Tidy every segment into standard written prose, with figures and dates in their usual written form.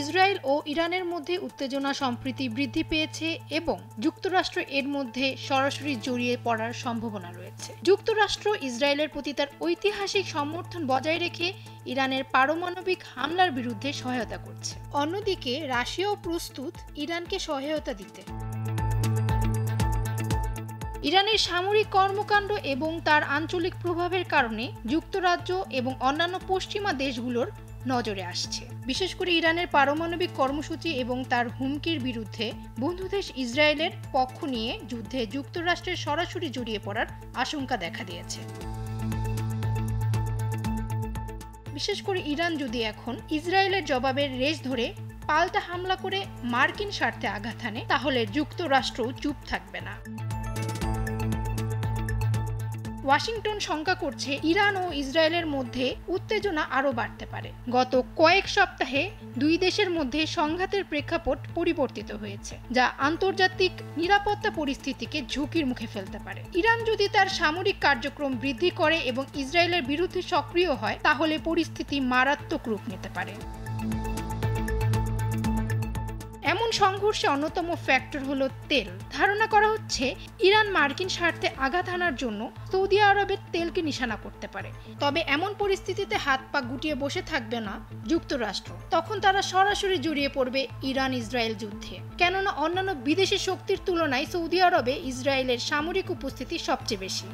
Israel ও ইরানের মধ্যে উত্তেজনা সম্প্রতি বৃদ্ধি পেয়েছে এবং যুক্তরাষ্ট্র এর মধ্যে সরাসরি জড়িয়ে পড়ার সম্ভাবনা রয়েছে। যুক্তরাষ্ট্র ইসরায়েলের প্রতি তার ঐতিহাসিক সমর্থন বজায় রেখে ইরানের পারমাণবিক হামলার বিরুদ্ধে সহায়তা করছে। অন্যদিকে রাশিয়াও প্রস্তুত ইরানকে সহায়তা দিতে। ইরানের সামরিক কর্মকাণ্ড এবং তার আঞ্চলিক প্রভাবের কারণে যুক্তরাজ্য এবং অন্যান্য পশ্চিমা দেশগুলোর নজরে আসছে। বিশেষ করে ইরানের পারমাণবিক কর্মসূচি এবং তার হুমকির বিরুদ্ধে বন্ধুদেশ ইসরায়েলের পক্ষ নিয়ে যুদ্ধে যুক্তরাষ্ট্রের সরাসরি জড়িয়ে পড়ার আশঙ্কা দেখা দিয়েছে। বিশেষ করে ইরান যদি এখন ইসরায়েলের জবাবের রেশ ধরে পাল্টা হামলা করে মার্কিন স্বার্থে আঘাত হানে, তাহলে যুক্তরাষ্ট্রও চুপ থাকবে না। ওয়াশিংটন শঙ্কা করছে ইরান ও ইসরায়েলের মধ্যে উত্তেজনা আরও বাড়তে পারে। গত কয়েক সপ্তাহে দুই দেশের মধ্যে সংঘাতের প্রেক্ষাপট পরিবর্তিত হয়েছে, যা আন্তর্জাতিক নিরাপত্তা পরিস্থিতিকে ঝুঁকির মুখে ফেলতে পারে। ইরান যদি তার সামরিক কার্যক্রম বৃদ্ধি করে এবং ইসরায়েলের বিরুদ্ধে সক্রিয় হয়, তাহলে পরিস্থিতি মারাত্মক রূপ নিতে পারে। এমন সংঘর্ষে অন্যতম ফ্যাক্টর হলো তেল। ধারণা করা হচ্ছে ইরান মার্কিন স্বার্থে আঘাত হানার জন্য সৌদি আরবের তেলকে নিশানা করতে পারে। তবে এমন পরিস্থিতিতে হাত পা গুটিয়ে বসে থাকবে না যুক্তরাষ্ট্র। তখন তারা সরাসরি জড়িয়ে পড়বে ইরান ইসরায়েল যুদ্ধে, কেননা অন্যান্য বিদেশি শক্তির তুলনায় সৌদি আরবে ইসরায়েলের সামরিক উপস্থিতি সবচেয়ে বেশি।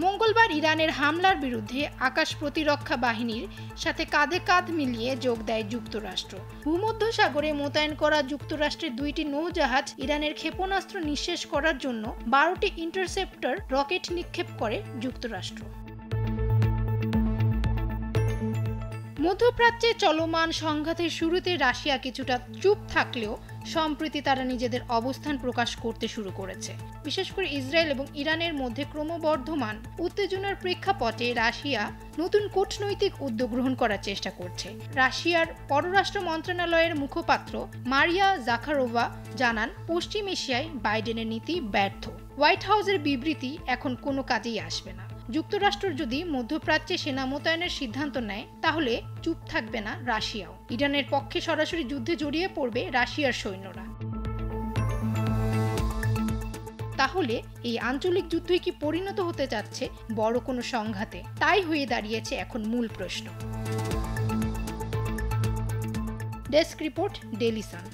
মঙ্গলবার ইরানের হামলার বিরুদ্ধে আকাশ প্রতিরক্ষা বাহিনীর সাথে কাঁধে কাঁধ মিলিয়ে যোগ দেয় যুক্তরাষ্ট্র। ভূমধ্যসাগরে মোতায়েন করা যুক্তরাষ্ট্রের 2টি নৌজাহাজ ইরানের ক্ষেপণাস্ত্র নিঃশেষ করার জন্য 12টি ইন্টারসেপ্টর রকেট নিক্ষেপ করে যুক্তরাষ্ট্র। মধ্যপ্রাচ্যে চলমান সংঘাতের শুরুতে রাশিয়া কিছুটা চুপ থাকলেও সম্প্রতি তারা নিজেদের অবস্থান প্রকাশ করতে শুরু করেছে। বিশেষ করে ইসরায়েল এবং ইরানের মধ্যে ক্রমবর্ধমান উত্তেজনার প্রেক্ষাপটে রাশিয়া নতুন কূটনৈতিক উদ্যোগ গ্রহণ করার চেষ্টা করছে। রাশিয়ার পররাষ্ট্র মন্ত্রণালয়ের মুখপাত্র মারিয়া জাখারোভা জানান, পশ্চিম এশিয়ায় বাইডেনের নীতি ব্যর্থ। হোয়াইট হাউসের বিবৃতি এখন কোনো কাজেই আসবে না। যুক্তরাষ্ট্র যদি মধ্যপ্রাচ্যে সেনা মোতায়েনের সিদ্ধান্ত নেয়, তাহলে চুপ থাকবে না রাশিয়াও। ইরানের পক্ষে সরাসরি যুদ্ধে জড়িয়ে পড়বে রাশিয়ার সৈন্যরা। তাহলে এই আঞ্চলিক যুদ্ধই কি পরিণত হতে যাচ্ছে বড় কোনো সংঘাতে? তাই হয়ে দাঁড়িয়েছে এখন মূল প্রশ্ন। Desk report, Daily Sun.